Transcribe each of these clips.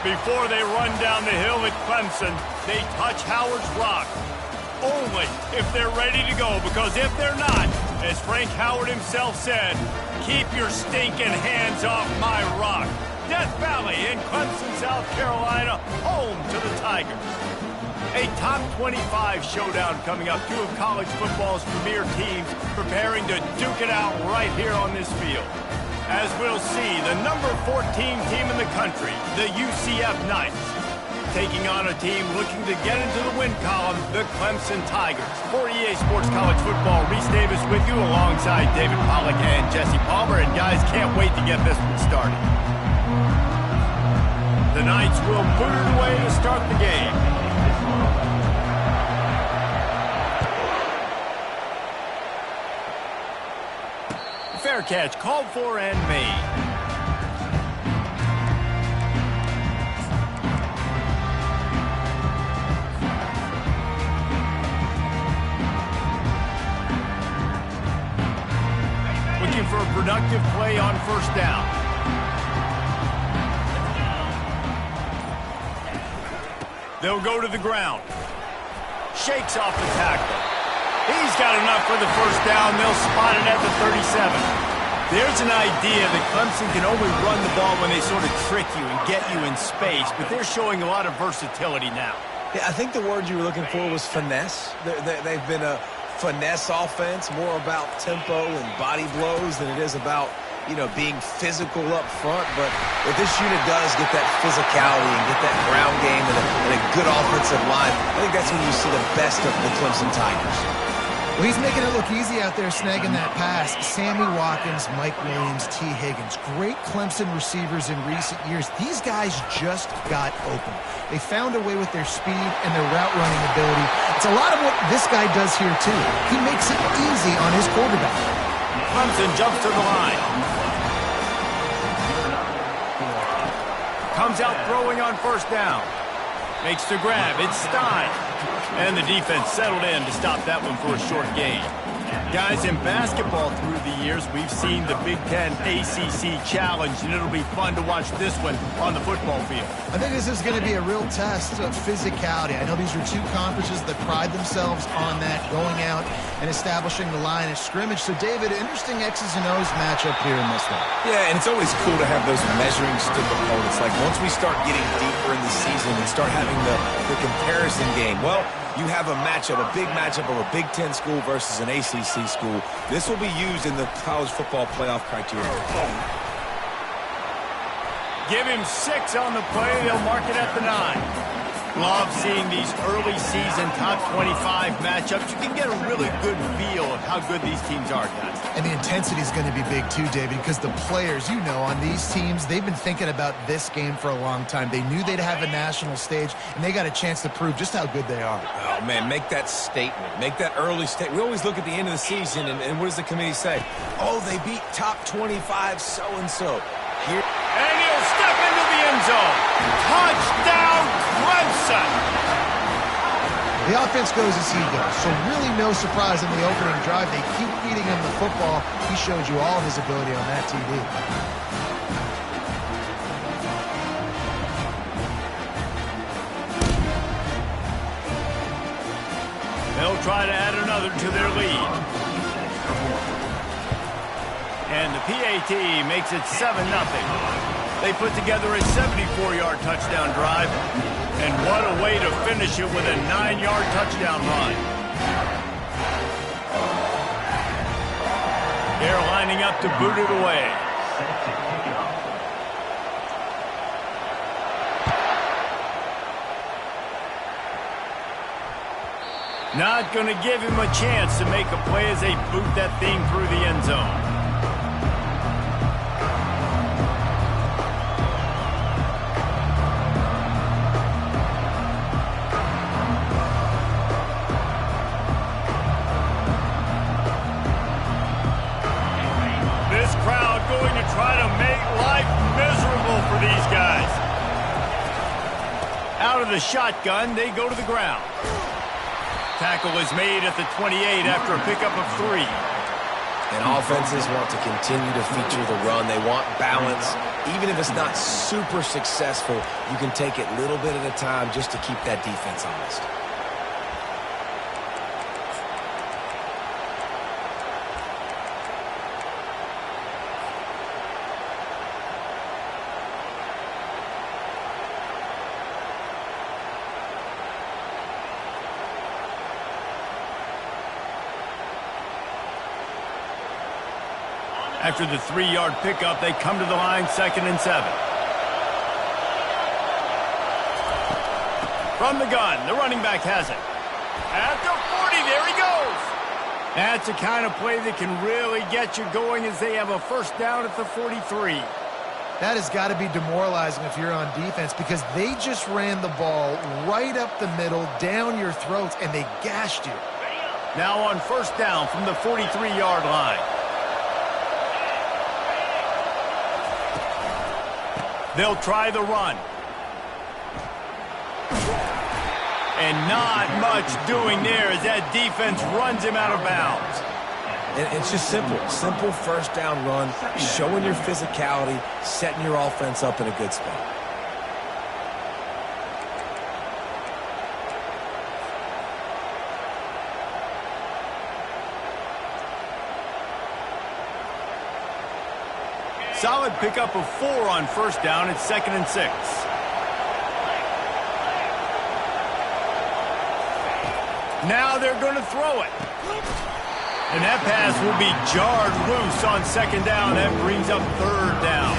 Before they run down the hill at Clemson, they touch Howard's rock. Only if they're ready to go, because if they're not, as Frank Howard himself said, keep your stinking hands off my rock. Death Valley in Clemson, South Carolina, home to the Tigers. A top 25 showdown coming up. Two of college football's premier teams preparing to duke it out right here on this field. As we'll see, the number 14 team in the country, the UCF Knights, taking on a team looking to get into the win column, the Clemson Tigers. For EA Sports College Football, Reese Davis with you alongside David Pollack and Jesse Palmer. And guys, can't wait to get this one started. The Knights will boot it away to start the game. Fair catch, called for and made. Looking for a productive play on first down. They'll go to the ground. Shakes off the tackle. He's got enough for the first down. They'll spot it at the 37. There's an idea that Clemson can only run the ball when they sort of trick you and get you in space, but they're showing a lot of versatility now. Yeah, I think the word you were looking for was finesse. They've been a finesse offense, more about tempo and body blows than it is about, being physical up front. But if this unit does get that physicality and get that ground game and a good offensive line, I think that's when you see the best of the Clemson Tigers. Well, he's making it look easy out there snagging that pass. Sammy Watkins, Mike Williams, T. Higgins. Great Clemson receivers in recent years. These guys just got open. They found a way with their speed and their route running ability. It's a lot of what this guy does here, too. He makes it easy on his quarterback. Clemson jumps to the line. Comes out throwing on first down. Makes the grab. It's Stein. And the defense settled in to stop that one for a short gain. Guys, in basketball through the years, we've seen the Big Ten ACC Challenge, and it'll be fun to watch this one on the football field. I think this is going to be a real test of physicality. I know these are two conferences that pride themselves on that, going out and establishing the line of scrimmage. So, David, interesting X's and O's matchup here in this one. Yeah, and it's always cool to have those measuring stick opponents. Like, once we start getting deeper in the season and start having the comparison game, well, you have a matchup, a big matchup of a Big Ten school versus an ACC school. This will be used in the college football playoff criteria. Give him 6 on the play. They'll mark it at the 9. Love seeing these early season top 25 matchups. You can get a really good feel of how good these teams are, guys. And the intensity is going to be big too, David, because the players, on these teams, they've been thinking about this game for a long time. They knew they'd have a national stage, and they got a chance to prove just how good they are. Oh, man, make that statement. Make that early statement. We always look at the end of the season, and what does the committee say? Oh, they beat top 25 so-and-so. Here. And he'll step into the end zone. Touchdown, Clemson! The offense goes as he goes, so really no surprise in the opening drive. They keep feeding him the football. He showed you all of his ability on that TV. They'll try to add another to their lead. And the PAT makes it 7-0. They put together a 74-yard touchdown drive. And what a way to finish it with a 9-yard touchdown run. They're lining up to boot it away. Not going to give him a chance to make a play as they boot that thing through the end zone. This crowd going to try to make life miserable for these guys. Out of the shotgun, they go to the ground. Tackle is made at the 28 after a pickup of 3. And offenses want to continue to feature the run. They want balance. Even if it's not super successful, you can take it little bit at a time just to keep that defense honest. After the 3-yard pickup, they come to the line, 2nd and 7. From the gun, the running back has it. At the 40, there he goes. That's the kind of play that can really get you going as they have a first down at the 43. That has got to be demoralizing if you're on defense because they just ran the ball right up the middle, down your throats, and they gashed you. Now on first down from the 43-yard line. They'll try the run. And not much doing there as that defense runs him out of bounds. And it's just simple. Simple first down run, showing your physicality, setting your offense up in a good spot. Solid pickup of 4 on first down. It's 2nd and 6. Now they're going to throw it. And that pass will be jarred loose on 2nd down. That brings up 3rd down.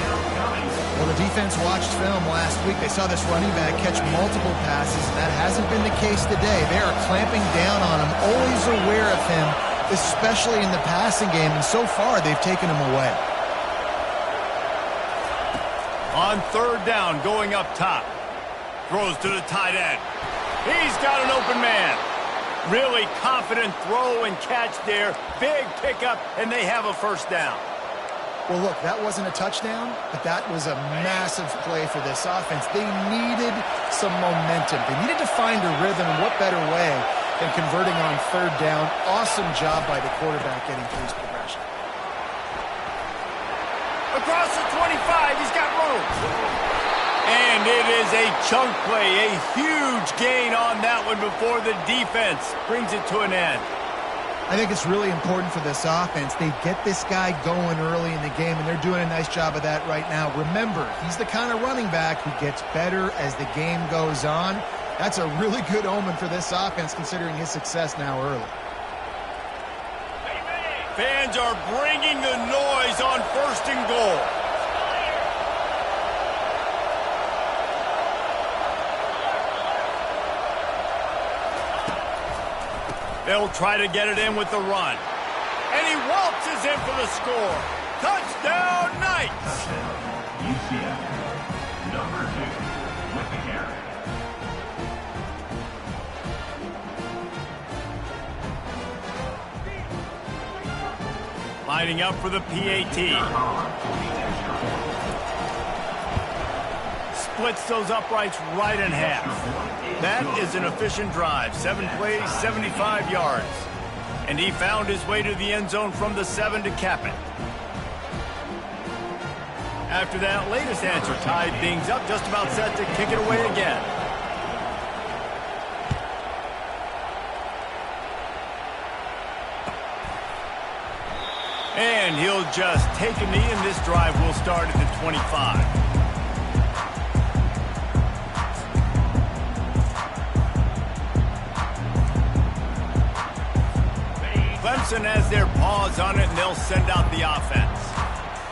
Well, the defense watched film last week. They saw this running back catch multiple passes, and that hasn't been the case today. They are clamping down on him, always aware of him, especially in the passing game. And so far, they've taken him away. On 3rd down, going up top. Throws to the tight end. He's got an open man. Really confident throw and catch there. Big pickup, and they have a first down. Well, look, that wasn't a touchdown, but that was a massive play for this offense. They needed some momentum. They needed to find a rhythm, and what better way than converting on 3rd down. Awesome job by the quarterback getting through his progression. Across the 25, he's got room. And it is a chunk play, a huge gain on that one before the defense brings it to an end. I think it's really important for this offense. They get this guy going early in the game, and they're doing a nice job of that right now. Remember, he's the kind of running back who gets better as the game goes on. That's a really good omen for this offense, considering his success now early. Fans are bringing the noise on 1st and goal. They'll try to get it in with the run. And he waltzes in for the score. Touchdown, Knights! UCF, number 2, with the carry. Lining up for the PAT. Splits those uprights right in half. That is an efficient drive. 7 plays, 75 yards. And he found his way to the end zone from the 7 to cap it. After that latest answer tied things up, just about set to kick it away again. And he'll just take a knee, and this drive will start at the 25. Clemson has their paws on it, and they'll send out the offense.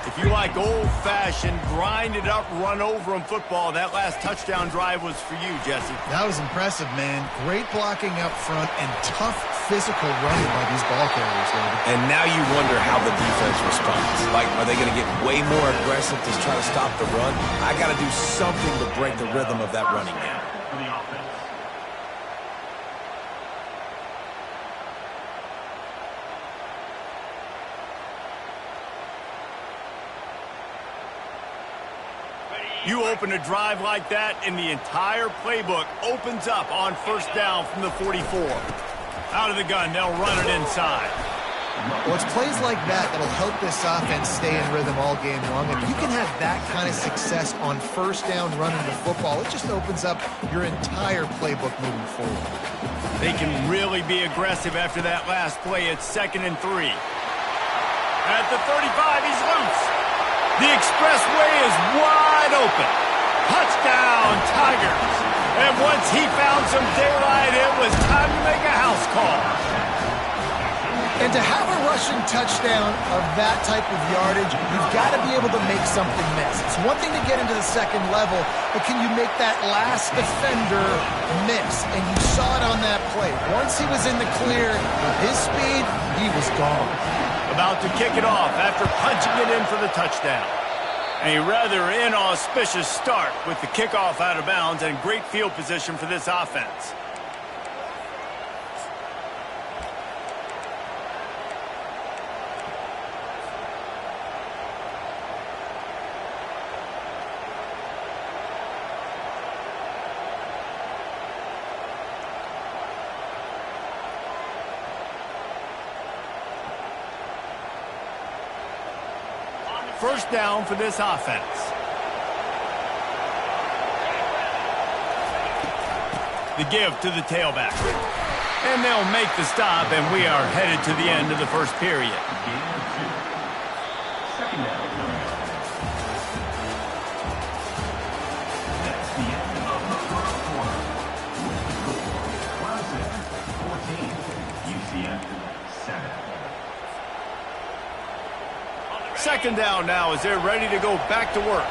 If you like old-fashioned, grind-it-up, run-over-'em football, that last touchdown drive was for you, Jesse. That was impressive, man. Great blocking up front and tough physical running by these ball carriers, David. And now you wonder how the defense responds. Like, are they going to get way more aggressive to try to stop the run? I got to do something to break the rhythm of that running game. For the offense. You open a drive like that, and the entire playbook opens up on first down from the 44. Out of the gun, they'll run it inside. Well, it's plays like that that'll help this offense stay in rhythm all game long. If you can have that kind of success on first down running the football, it just opens up your entire playbook moving forward. They can really be aggressive after that last play. It's 2nd and 3. At the 35, he's loose. The expressway is wide open. Touchdown, Tigers. And once he found some daylight, it was time to make a house call. And to have a rushing touchdown of that type of yardage, you've got to be able to make something miss. It's one thing to get into the second level, but can you make that last defender miss? And you saw it on that play. Once he was in the clear, with his speed, he was gone. About to kick it off after punching it in for the touchdown. A rather inauspicious start with the kickoff out of bounds and great field position for this offense. First down for this offense. The give to the tailback. And they'll make the stop, and we are headed to the end of the first period. Second down. That's the end of the first quarter. Clemson 14, UCF 7. Second down now as they're ready to go back to work.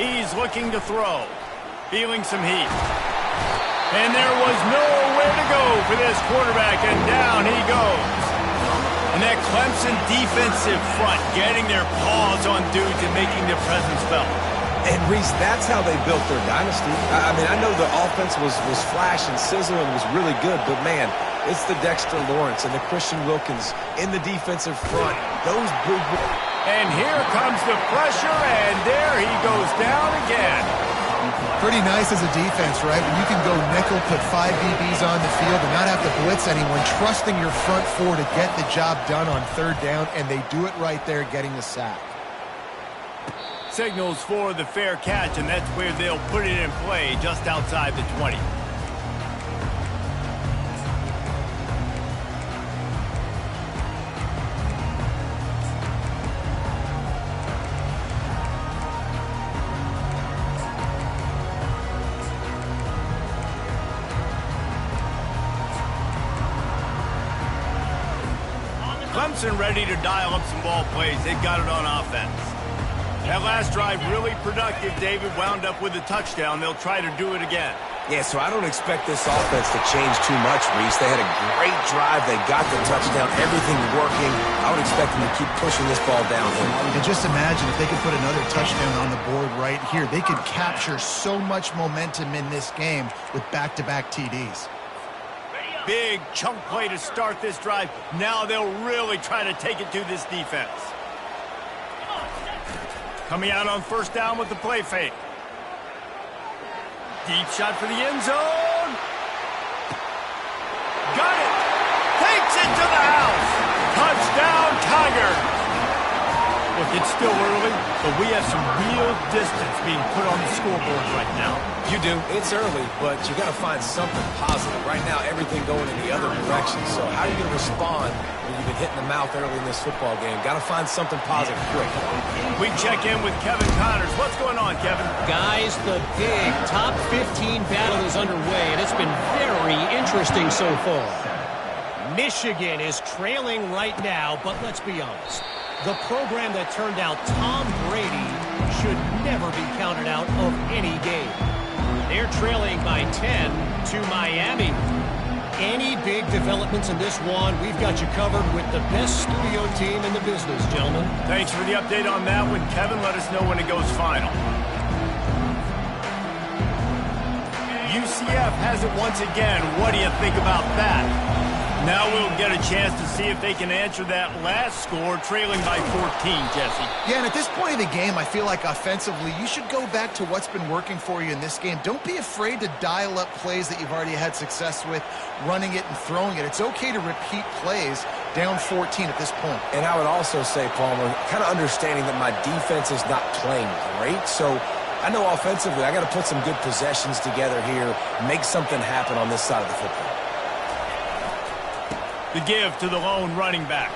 He's looking to throw. Feeling some heat. And there was nowhere to go for this quarterback, and down he goes. And that Clemson defensive front getting their paws on dudes and making their presence felt. And, Reese, that's how they built their dynasty. I mean, I know the offense was flash and sizzle and was really good, but, man, it's the Dexter Lawrence and the Christian Wilkins in the defensive front. Those big boys. And here comes the pressure, and there he goes down again. Pretty nice as a defense, right? When you can go nickel, put 5 DBs on the field and not have to blitz anyone, trusting your front four to get the job done on third down, and they do it right there, getting the sack. Signals for the fair catch, and that's where they'll put it in play just outside the 20. Clemson ready to dial up some ball plays. They've got it on offense. That last drive really productive. David wound up with a touchdown. They'll try to do it again. Yeah, so I don't expect this offense to change too much, Reese. They had a great drive. They got the touchdown. Everything's working. I would expect them to keep pushing this ball downhill. And just imagine if they could put another touchdown on the board right here. They could capture so much momentum in this game with back-to-back TDs. Big chunk play to start this drive. Now they'll really try to take it to this defense. Coming out on first down with the play fake. Deep shot for the end zone. Got it. Takes it to the house. Touchdown, Tiger. Look, it's still early, but we have some real distance being put on the scoreboard right now. You do. It's early, but you got to find something positive. Right now, everything going in the other direction. So how are you going to respond when you've been hit in the mouth early in this football game? Got to find something positive quick. We check in with Kevin Connors. What's going on, Kevin? Guys, the big top 15 battle is underway, and it's been very interesting so far. Michigan is trailing right now, but let's be honest. The program that turned out Tom Brady should never be counted out of any game. They're trailing by 10 to Miami. Any big developments in this one, we've got you covered with the best studio team in the business, gentlemen. Thanks for the update on that one, Kevin. Let us know when it goes final. UCF has it once again. What do you think about that? Now we'll get a chance to see if they can answer that last score, trailing by 14, Jesse. Yeah, and at this point of the game, I feel like offensively, you should go back to what's been working for you in this game. Don't be afraid to dial up plays that you've already had success with, running it and throwing it. It's okay to repeat plays down 14 at this point. And I would also say, Palmer, kind of understanding that my defense is not playing great, so I know offensively I got to put some good possessions together here, make something happen on this side of the football. The give to the lone running back.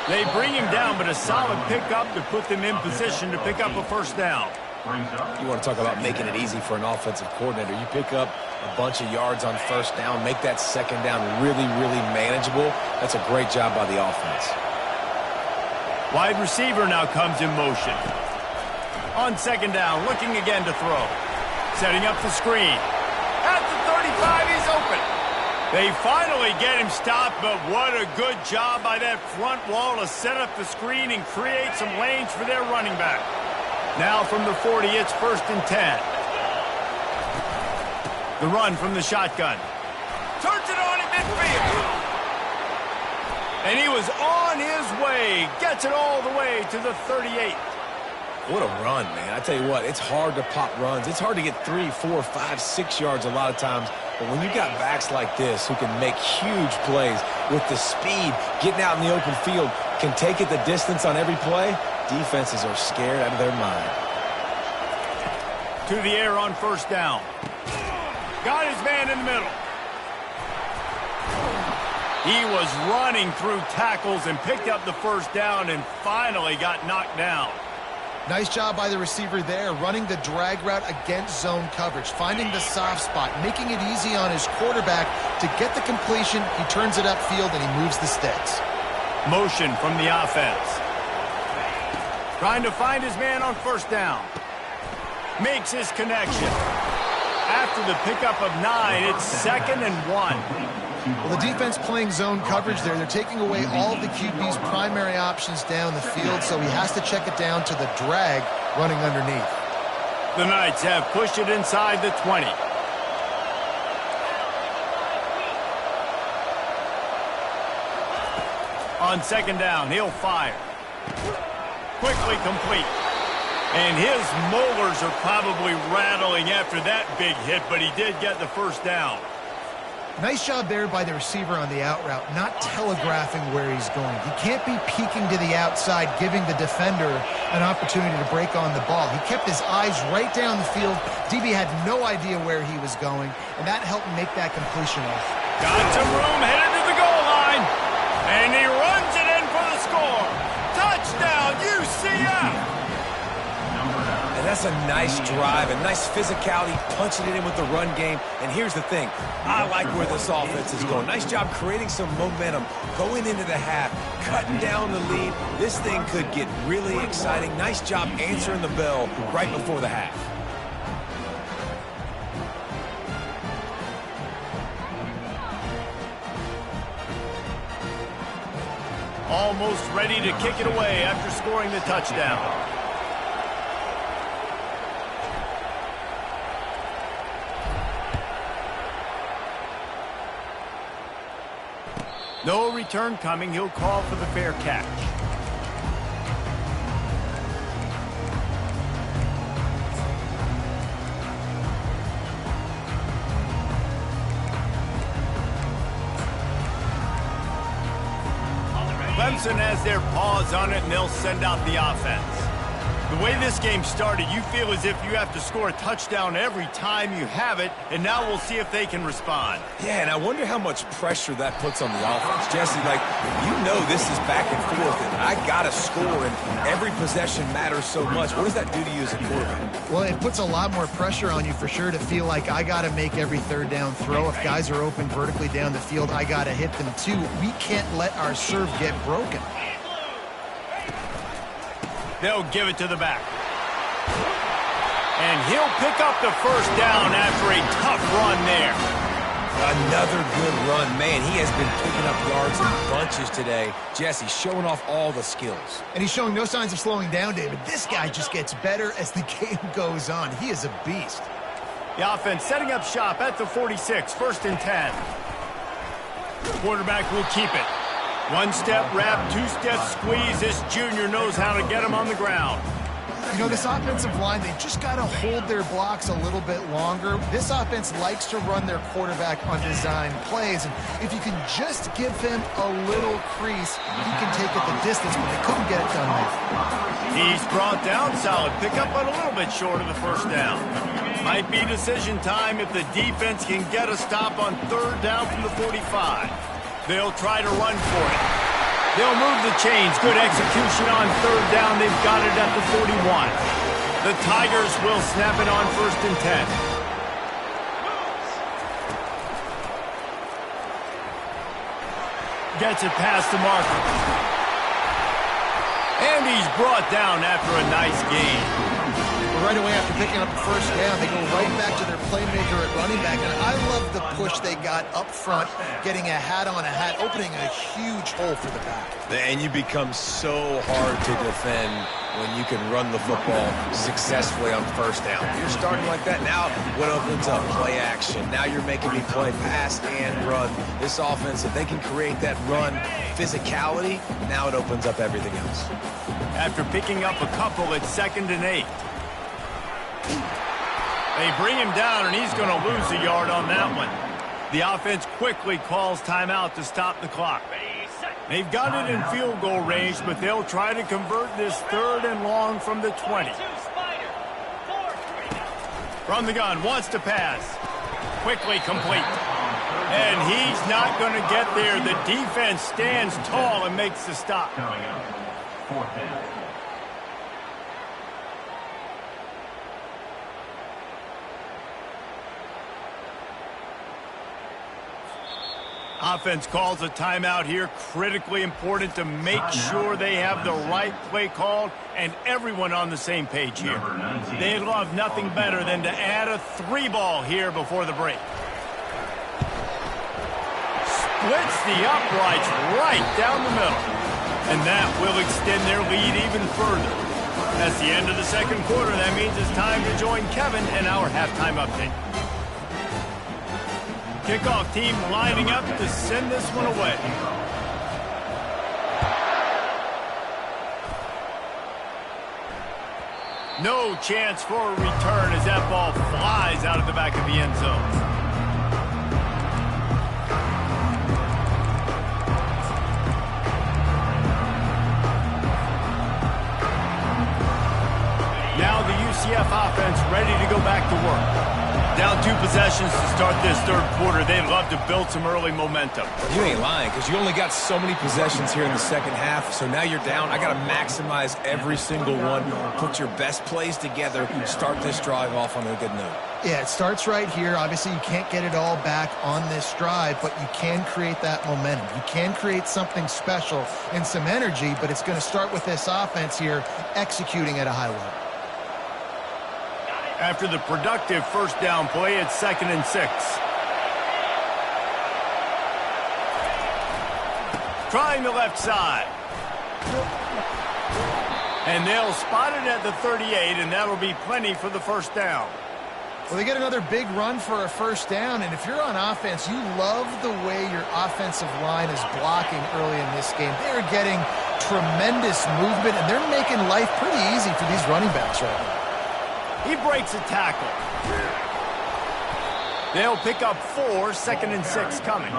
They bring him down, but a solid pickup to put them in position to pick up a first down. You want to talk about making it easy for an offensive coordinator. You pick up a bunch of yards on first down, make that second down really, really manageable. That's a great job by the offense. Wide receiver now comes in motion. On second down, looking again to throw. Setting up the screen. At the 35, he's open. They finally get him stopped, but what a good job by that front wall to set up the screen and create some lanes for their running back. Now from the 40, it's 1st and 10. The run from the shotgun. Turns it on in midfield. And he was on his way. Gets it all the way to the 38. What a run, man. I tell you what, it's hard to pop runs. It's hard to get 3, 4, 5, 6 yards a lot of times. But when you got backs like this who can make huge plays with the speed, getting out in the open field, can take it the distance on every play, defenses are scared out of their mind. To the air on first down. Got his man in the middle. He was running through tackles and picked up the first down and finally got knocked down. Nice job by the receiver there, running the drag route against zone coverage, finding the soft spot, making it easy on his quarterback to get the completion. He turns it upfield and he moves the sticks. Motion from the offense. Trying to find his man on first down. Makes his connection. After the pickup of 9, it's 2nd and 1. Well, the defense playing zone coverage there. They're taking away all of the QB's primary options down the field, so he has to check it down to the drag running underneath. The Knights have pushed it inside the 20. On second down, he'll fire. Quickly complete. And his molars are probably rattling after that big hit, but he did get the first down. Nice job there by the receiver on the out route, not telegraphing where he's going. He can't be peeking to the outside, giving the defender an opportunity to break on the ball. He kept his eyes right down the field. DB had no idea where he was going, and that helped make that completion off. Got some room, headed to the goal line, and he runs it in for the score. Touchdown, UCF! And that's a nice drive, a nice physicality, punching it in with the run game. And here's the thing. I like where this offense is going. Nice job creating some momentum, going into the half, cutting down the lead. This thing could get really exciting. Nice job answering the bell right before the half. Almost ready to kick it away after scoring the touchdown. No return coming. He'll call for the fair catch. Clemson has their paws on it, and they'll send out the offense. The way this game started, you feel as if you have to score a touchdown every time you have it, and now we'll see if they can respond. Yeah, and I wonder how much pressure that puts on the offense. Jesse, like, you know this is back and forth, and I got to score, and every possession matters so much. What does that do to you as a quarterback? Well, it puts a lot more pressure on you for sure to feel like I got to make every third down throw. If guys are open vertically down the field, I got to hit them too. We can't let our serve get broken. They'll give it to the back. And he'll pick up the first down after a tough run there. Another good run. Man, he has been picking up yards in bunches today. Jesse showing off all the skills. And he's showing no signs of slowing down, David. This guy just gets better as the game goes on. He is a beast. The offense setting up shop at the 46, 1st and 10. Quarterback will keep it. One-step wrap, two-step squeeze. This junior knows how to get him on the ground. You know, this offensive line, they just got to hold their blocks a little bit longer. This offense likes to run their quarterback on design plays. And if you can just give him a little crease, he can take it the distance, but they couldn't get it done there. He's brought down solid. Pick up but a little bit short of the first down. Might be decision time if the defense can get a stop on third down from the 45. They'll try to run for it. They'll move the chains. Good execution on third down. They've got it at the 41. The Tigers will snap it on 1st and 10. Gets it past the marker. And he's brought down after a nice gain. Right away after picking up the first down, they go right back to their playmaker at running back. And I love the push they got up front, getting a hat on a hat, opening a huge hole for the back. And you become so hard to defend when you can run the football successfully on first down. You're starting like that. Now what opens up? Play action. Now you're making me play pass and run. This offense, if they can create that run physicality, now it opens up everything else. After picking up a couple, it's 2nd and 8. They bring him down, and he's going to lose a yard on that one. The offense quickly calls timeout to stop the clock. They've got it in field goal range, but they'll try to convert this 3rd and long from the 20. From the gun, wants to pass. Quickly complete. And he's not going to get there. The defense stands tall and makes the stop. Coming up, 4th down. Offense calls a timeout here. Critically important to make sure they have the right play called and everyone on the same page here. They love nothing better than to add a 3-ball here before the break. Splits the uprights right down the middle. And that will extend their lead even further. That's the end of the 2nd quarter. That means it's time to join Kevin in our halftime update. Kickoff team lining up to send this one away. No chance for a return as that ball flies out of the back of the end zone. Now the UCF offense ready to go back to work. Down 2 possessions to start this 3rd quarter. They'd love to build some early momentum. You ain't lying, because you only got so many possessions here in the 2nd half, so now you're down. I got to maximize every single one, put your best plays together, start this drive off on a good note. Yeah, it starts right here. Obviously, you can't get it all back on this drive, but you can create that momentum. You can create something special and some energy, but it's going to start with this offense here executing at a high level. After the productive first down play, it's 2nd and 6. Trying the left side. And they'll spot it at the 38, and that'll be plenty for the first down. Well, they get another big run for a first down, and if you're on offense, you love the way your offensive line is blocking early in this game. They're getting tremendous movement, and they're making life pretty easy for these running backs right now. He breaks a tackle. They'll pick up 4, 2nd and 6 coming.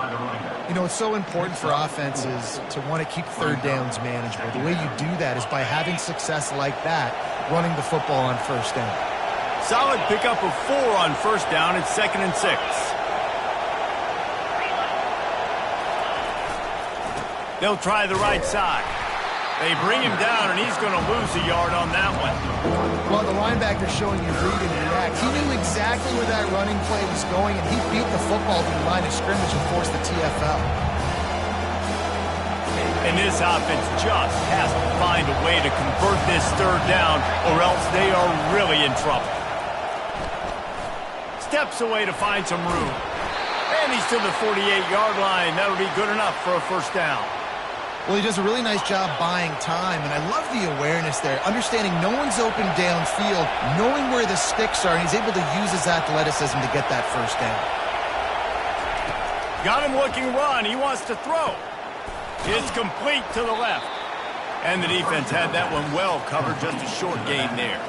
You know, it's so important for offenses to want to keep third downs manageable. The way you do that is by having success like that, running the football on first down. Solid pickup of 4 on first down. It's 2nd and 6. They'll try the right side. They bring him down, and he's going to lose a yard on that one. Well, the linebacker's showing you read and react. He knew exactly where that running play was going, and he beat the football to the line of scrimmage and forced the TFL. And this offense just has to find a way to convert this 3rd down, or else they are really in trouble. Steps away to find some room. And he's to the 48-yard line. That'll be good enough for a first down. Well, he does a really nice job buying time, and I love the awareness there, understanding no one's open downfield, knowing where the sticks are, and he's able to use his athleticism to get that first down. Got him looking run. He wants to throw. It's complete to the left. And the defense had that one well covered, just a short gain there.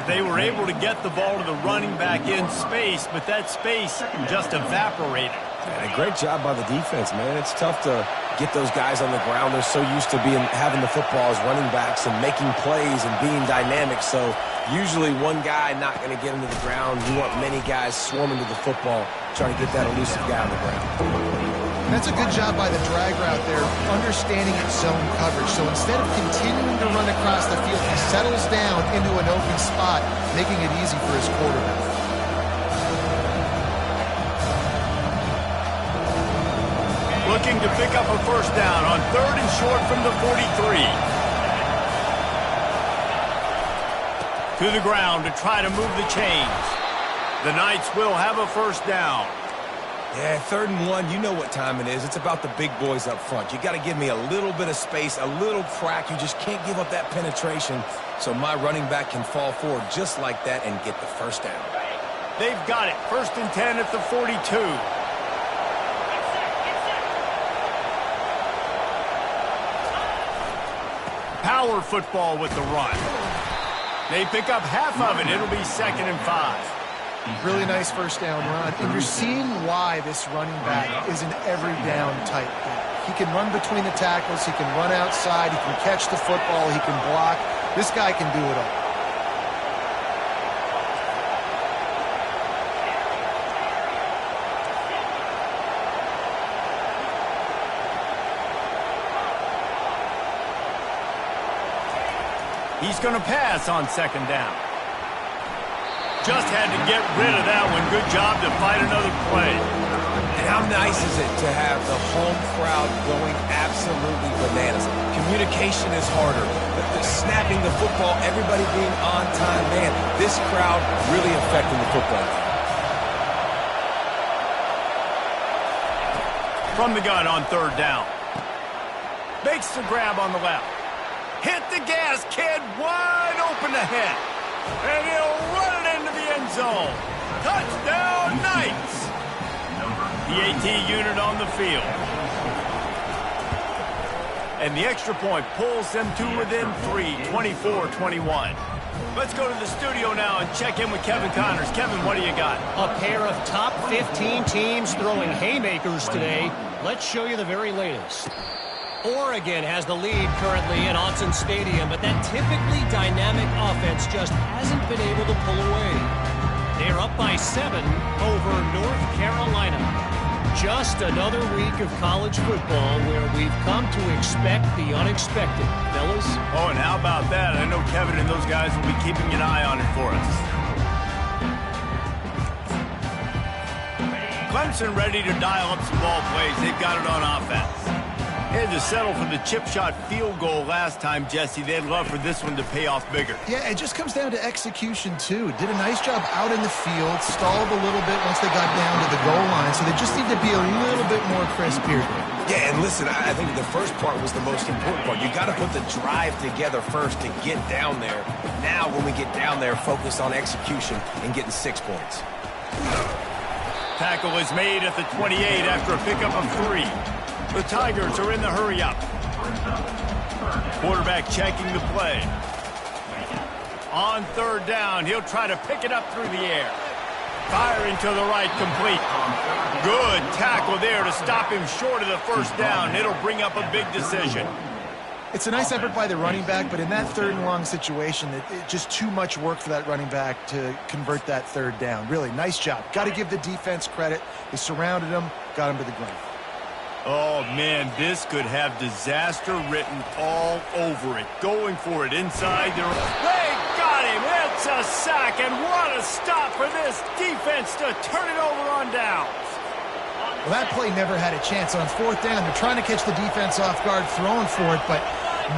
They were able to get the ball to the running back in space, but that space just evaporated. And a great job by the defense, man. It's tough to get those guys on the ground. They're so used to having the football as running backs and making plays and being dynamic. So usually one guy not going to get into the ground. You want many guys swarming to the football, trying to get that elusive guy on the ground. That's a good job by the drag route there, understanding its zone coverage. So instead of continuing to run across the field, he settles down into an open spot, making it easy for his quarterback. Looking to pick up a first down on 3rd and short from the 43. To the ground to try to move the chains. The Knights will have a first down. Yeah, 3rd and 1, you know what time it is. It's about the big boys up front. You got to give me a little bit of space, a little crack. You just can't give up that penetration so my running back can fall forward just like that and get the first down. They've got it. 1st and 10 at the 42. Power football with the run. They pick up half of it. It'll be 2nd and 5. Really nice first down run. And you're seeing why this running back is an every down type guy. He can run between the tackles. He can run outside. He can catch the football. He can block. This guy can do it all. He's going to pass on 2nd down. Just had to get rid of that one. Good job to fight another play. And how nice is it to have the home crowd going absolutely bananas? Communication is harder. The snapping the football, everybody being on time. Man, this crowd really affecting the football. From the gun on 3rd down. Makes the grab on the left. Hit the gas, kid. Wide open ahead. And he'll run it into the end zone. Touchdown, Knights. The AT unit on the field. And the extra point pulls them to within 3, 24-21. Let's go to the studio now and check in with Kevin Connors. Kevin, what do you got? A pair of top 15 teams throwing haymakers today. Let's show you the very latest. Oregon has the lead currently in Autzen Stadium, but that typically dynamic offense just hasn't been able to pull away. They're up by 7 over North Carolina. Just another week of college football where we've come to expect the unexpected, fellas. Oh, and how about that? I know Kevin and those guys will be keeping an eye on it for us. Clemson ready to dial up some ball plays. They've got it on offense. They had to settle for the chip shot field goal last time, Jesse. They'd love for this one to pay off bigger. Yeah, it just comes down to execution, too. Did a nice job out in the field, stalled a little bit once they got down to the goal line, so they just need to be a little bit more crisp here. Yeah, and listen, I think the first part was the most important part. You got to put the drive together first to get down there. Now, when we get down there, focus on execution and getting 6 points. Tackle is made at the 28 after a pickup of 3. The Tigers are in the hurry-up. Quarterback checking the play. On 3rd down, he'll try to pick it up through the air. Firing to the right, complete. Good tackle there to stop him short of the first down. It'll bring up a big decision. It's a nice effort by the running back, but in that 3rd and long situation, it's just too much work for that running back to convert that 3rd down. Really, nice job. Got to give the defense credit. They surrounded him, got him to the ground. Oh, man, this could have disaster written all over it. Going for it inside their... They got him! It's a sack, and what a stop for this defense to turn it over on downs. Well, that play never had a chance. On 4th down, they're trying to catch the defense off guard, throwing for it, but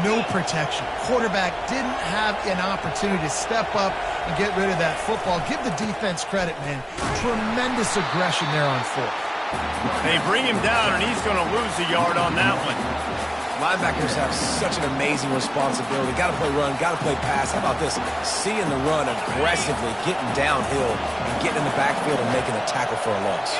no protection. Quarterback didn't have an opportunity to step up and get rid of that football. Give the defense credit, man. Tremendous aggression there on 4th. They bring him down, and he's going to lose a yard on that one. Linebackers have such an amazing responsibility. Got to play run, got to play pass. How about this? Seeing the run aggressively, getting downhill, and getting in the backfield and making a tackle for a loss.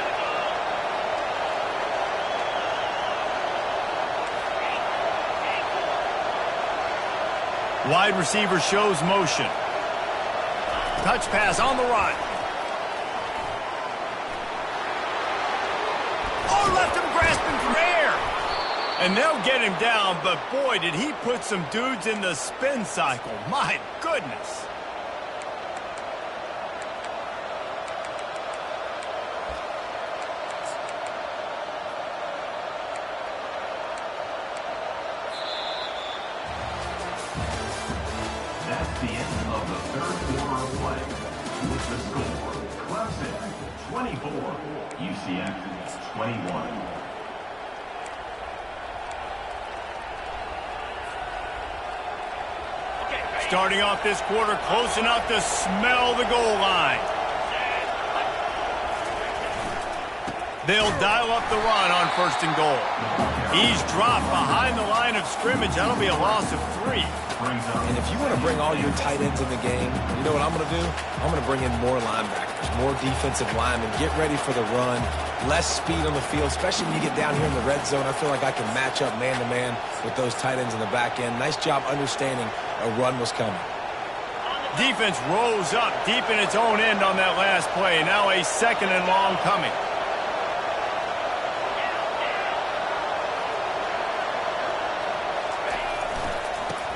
Wide receiver shows motion. Touch pass on the run. Oh, left him grasping for air. And they'll get him down, but boy, did he put some dudes in the spin cycle. My goodness. That's the end of the third quarter of play. With the score, Clemson 24, UCF 21. Starting off this quarter close enough to smell the goal line. They'll dial up the run on 1st and goal. He's dropped behind the line of scrimmage. That'll be a loss of 3. And if you want to bring all your tight ends in the game, you know what I'm going to do? I'm going to bring in more linebackers, more defensive linemen, get ready for the run, less speed on the field, especially when you get down here in the red zone. I feel like I can match up man-to-man with those tight ends in the back end. Nice job understanding a run was coming. Defense rose up deep in its own end on that last play. Now a 2nd and long coming.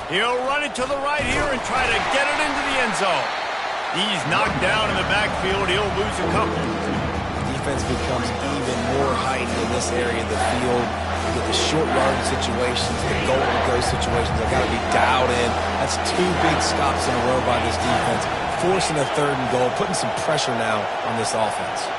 He'll run it to the right here and try to get it into the end zone. He's knocked down in the backfield. He'll lose a couple. Defense becomes even more heightened in this area of the field. You get the short yard situations, the goal-to-go situations. They've got to be dialed in. That's 2 big stops in a row by this defense. Forcing a 3rd and goal, putting some pressure now on this offense.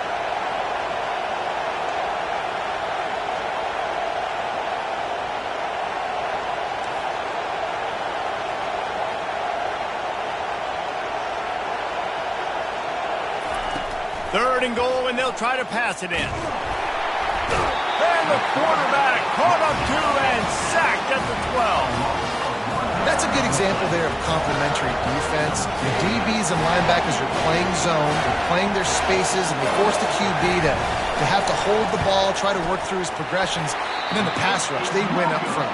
Third and goal, and they'll try to pass it in. And the quarterback caught up to and sacked at the 12. That's a good example there of complementary defense. The DBs and linebackers are playing zone, they're playing their spaces, and they force the QB to have to hold the ball, try to work through his progressions, and then the pass rush, they win up front.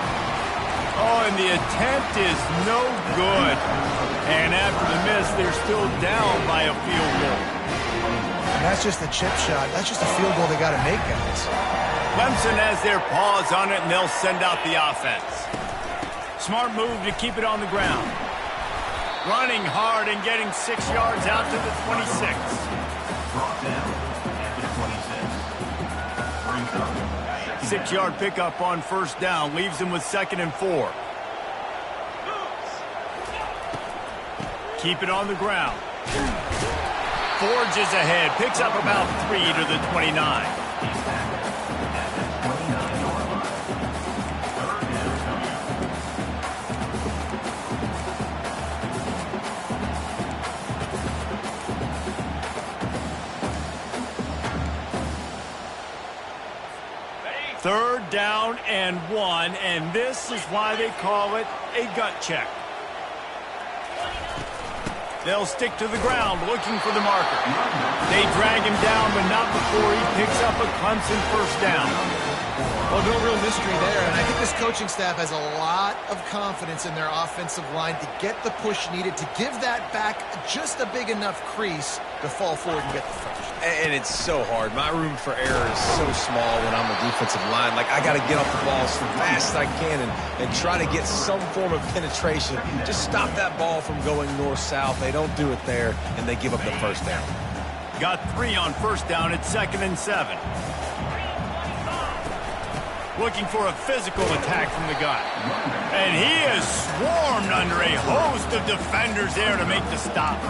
Oh, and the attempt is no good. And after the miss, they're still down by a field goal. And that's just a chip shot. That's just a field goal they got to make, guys. Clemson has their paws on it, and they'll send out the offense. Smart move to keep it on the ground. Running hard and getting 6 yards out to the 26. Brought down at the 26. 6-yard pickup on 1st down. Leaves them with 2nd and 4. Keep it on the ground. Forges ahead. Picks up about 3 to the 29. He's tackled at the 29-yard line. 3rd down coming. 3rd down and 1, and this is why they call it a gut check. They'll stick to the ground looking for the marker. They drag him down, but not before he picks up a Clemson 1st down. Well, no real mystery there, and I think this coaching staff has a lot of confidence in their offensive line to get the push needed, to give that back just a big enough crease to fall forward and get the first. And it's so hard. My room for error is so small when I'm a defensive line. Like, I got to get off the ball as fast as I can and try to get some form of penetration. Just stop that ball from going north-south. They don't do it there, and they give up the 1st down. Got 3 on 1st down at 2nd and 7. Looking for a physical attack from the gun. And he is swarmed under a host of defenders there to make the stop.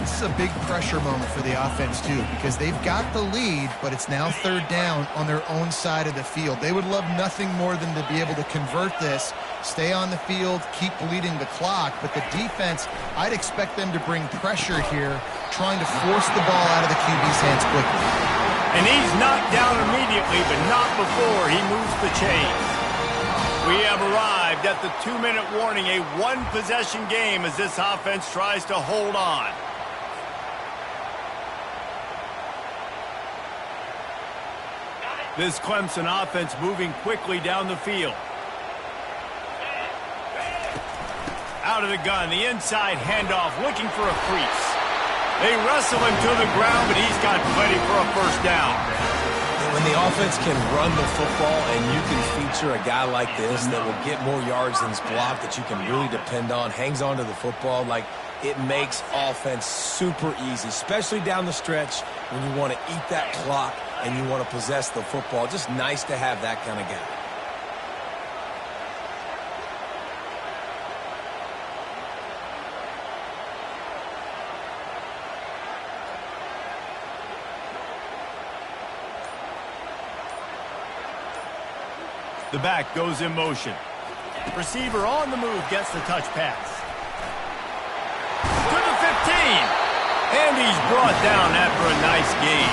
This is a big pressure moment for the offense, too, because they've got the lead, but it's now 3rd down on their own side of the field. They would love nothing more than to be able to convert this, stay on the field, keep bleeding the clock. But the defense, I'd expect them to bring pressure here, trying to force the ball out of the QB's hands quickly. And he's knocked down immediately, but not before he moves the chains. We have arrived at the 2-minute warning, a 1-possession game as this offense tries to hold on. This Clemson offense moving quickly down the field. Out of the gun, the inside handoff, looking for a crease. They wrestle him to the ground, but he's got plenty for a first down. When the offense can run the football and you can feature a guy like this that will get more yards than his block, that you can really depend on, hangs on to the football, like it makes offense super easy, especially down the stretch when you want to eat that clock and you want to possess the football. Just nice to have that kind of guy. The back goes in motion. Receiver on the move gets the touch pass. To the 15. And he's brought down after a nice gain.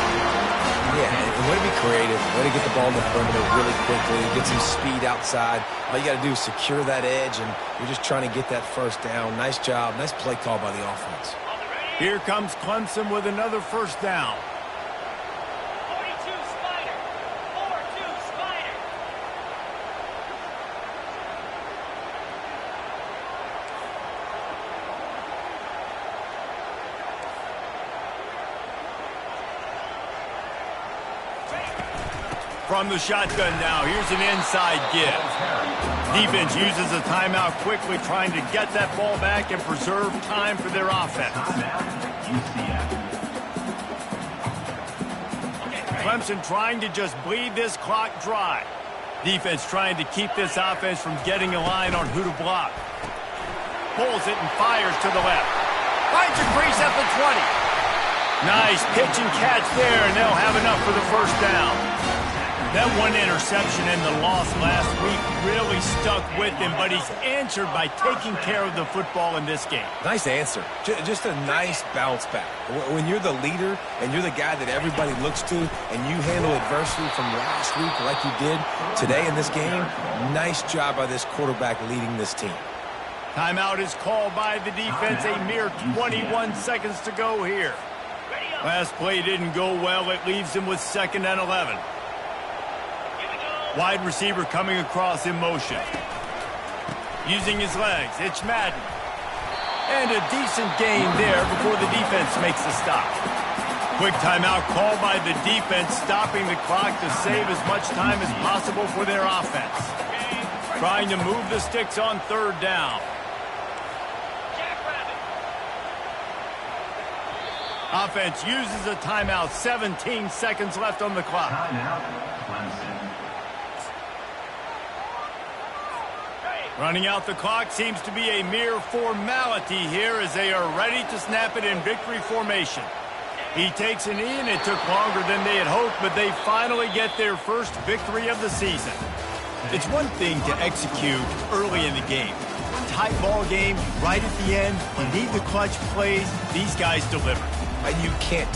Yeah, and way to be creative, way to get the ball in the perimeter really quickly, get some speed outside. All you got to do is secure that edge, and you're just trying to get that first down. Nice job. Nice play call by the offense. Here comes Clemson with another first down. From the shotgun now, here's an inside give. Defense uses a timeout quickly, trying to get that ball back and preserve time for their offense. Clemson trying to just bleed this clock dry. Defense trying to keep this offense from getting a line on who to block. Pulls it and fires to the left. Finds a crease at the 20. Nice pitch and catch there, and they'll have enough for the first down. That one interception and the loss last week really stuck with him, but he's answered by taking care of the football in this game. Nice answer. Just a nice bounce back. When you're the leader and you're the guy that everybody looks to and you handle adversity from last week like you did today in this game, nice job by this quarterback leading this team. Timeout is called by the defense. A mere 21 seconds to go here. Last play didn't go well. It leaves him with 2nd and 11. Wide receiver coming across in motion. Using his legs, it's Madden. And a decent gain there before the defense makes the stop. Quick timeout called by the defense, stopping the clock to save as much time as possible for their offense. Trying to move the sticks on 3rd down. Offense uses a timeout, 17 seconds left on the clock. Timeout, Clemson. Running out the clock seems to be a mere formality here as they are ready to snap it in victory formation. He takes a knee, and it took longer than they had hoped, but they finally get their first victory of the season. It's one thing to execute early in the game. Tight ball game, right at the end, you need the clutch plays. These guys deliver. And you can't